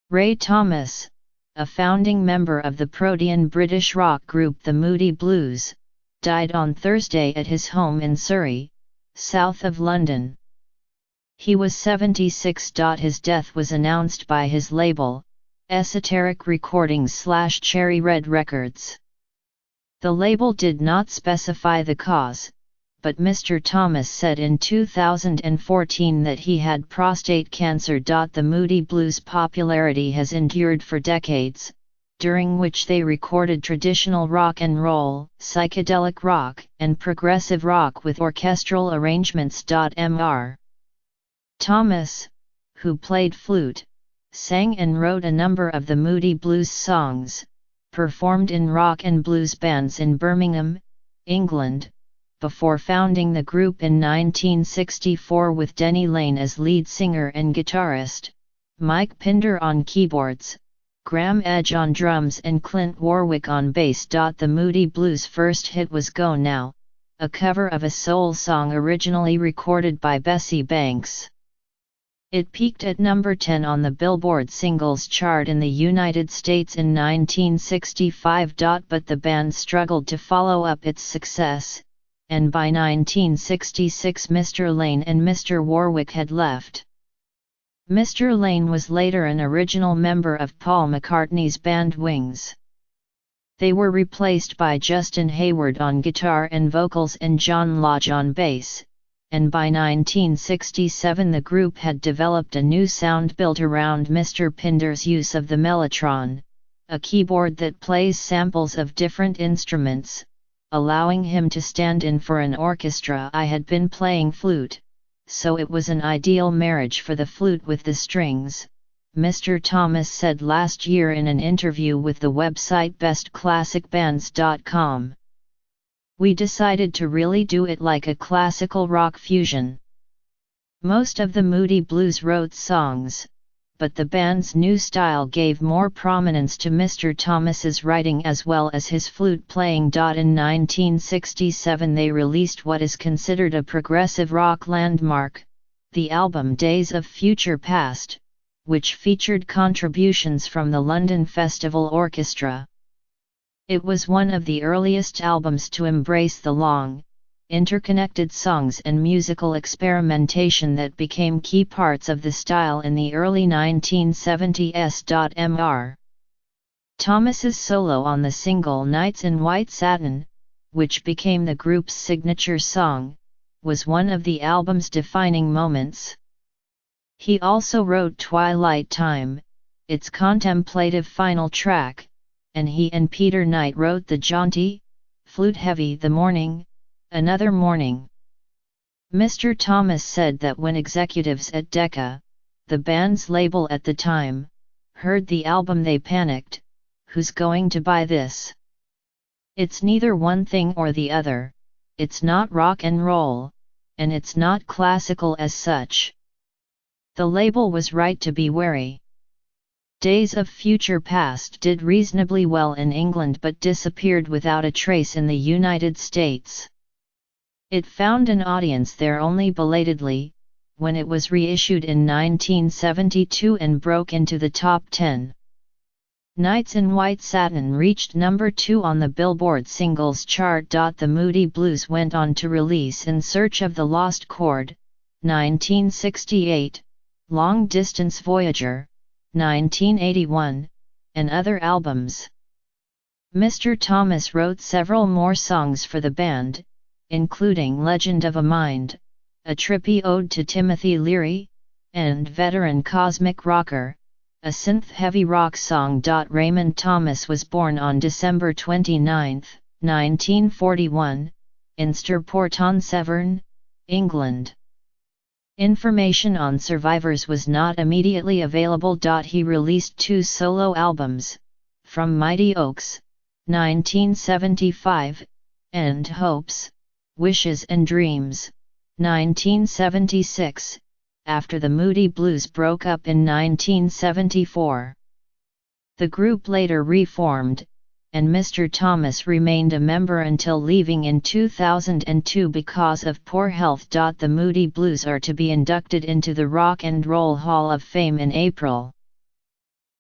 Ray Thomas, a founding member of the protean British rock group the Moody Blues, died on Thursday at his home in Surrey, south of London. He was 76. His death was announced by his label, Esoteric Recordings/Cherry Red Records. The label did not specify the cause, but Mr. Thomas said in 2014 that he had prostate cancer. The Moody Blues' popularity has endured for decades, during which they recorded traditional rock and roll, psychedelic rock, and progressive rock with orchestral arrangements. Mr. Thomas, who played flute, sang and wrote a number of the Moody Blues songs, performed in rock and blues bands in Birmingham, England, before founding the group in 1964 with Denny Laine as lead singer and guitarist, Mike Pinder on keyboards, Graham Edge on drums and Clint Warwick on bass. The Moody Blues' first hit was Go Now, a cover of a soul song originally recorded by Bessie Banks. It peaked at number 10 on the Billboard Singles Chart in the United States in 1965. But the band struggled to follow up its success, and by 1966 Mr. Laine and Mr. Warwick had left. Mr. Laine was later an original member of Paul McCartney's band Wings. They were replaced by Justin Hayward on guitar and vocals and John Lodge on bass, and by 1967 the group had developed a new sound built around Mr. Pinder's use of the Mellotron, a keyboard that plays samples of different instruments, allowing him to stand in for an orchestra. I had been playing flute, so it was an ideal marriage for the flute with the strings, Mr. Thomas said last year in an interview with the website bestclassicbands.com. We decided to really do it like a classical rock fusion. Most of the Moody Blues wrote songs, but the band's new style gave more prominence to Mr. Thomas's writing as well as his flute playing. In 1967 they released what is considered a progressive rock landmark, the album Days of Future Past, which featured contributions from the London Festival Orchestra. It was one of the earliest albums to embrace the long, interconnected songs and musical experimentation that became key parts of the style in the early 1970s. Mr. Thomas's solo on the single Nights in White Satin, which became the group's signature song, was one of the album's defining moments. He also wrote Twilight Time, its contemplative final track, and he and Peter Knight wrote the jaunty, flute-heavy The Morning, Another Morning. Mr. Thomas said that when executives at Decca, the band's label at the time, heard the album they panicked, "Who's going to buy this? It's neither one thing or the other, it's not rock and roll, and it's not classical as such." The label was right to be wary. Days of Future Past did reasonably well in England but disappeared without a trace in the United States. It found an audience there only belatedly, when it was reissued in 1972 and broke into the top 10. Nights in White Satin reached number 2 on the Billboard Singles Chart. The Moody Blues went on to release In Search of the Lost Chord, 1968, Long Distance Voyager, 1981, and other albums. Mr. Thomas wrote several more songs for the band, including Legend of a Mind, a trippy ode to Timothy Leary, and Veteran Cosmic Rocker, a synth-heavy rock song. Raymond Thomas was born on December 29, 1941, in Stourport-on-Severn, England. Information on survivors was not immediately available. He released 2 solo albums, From Mighty Oaks, 1975, and Hopes, Wishes and Dreams, 1976, after the Moody Blues broke up in 1974. The group later reformed, and Mr. Thomas remained a member until leaving in 2002 because of poor health. The Moody Blues are to be inducted into the Rock and Roll Hall of Fame in April.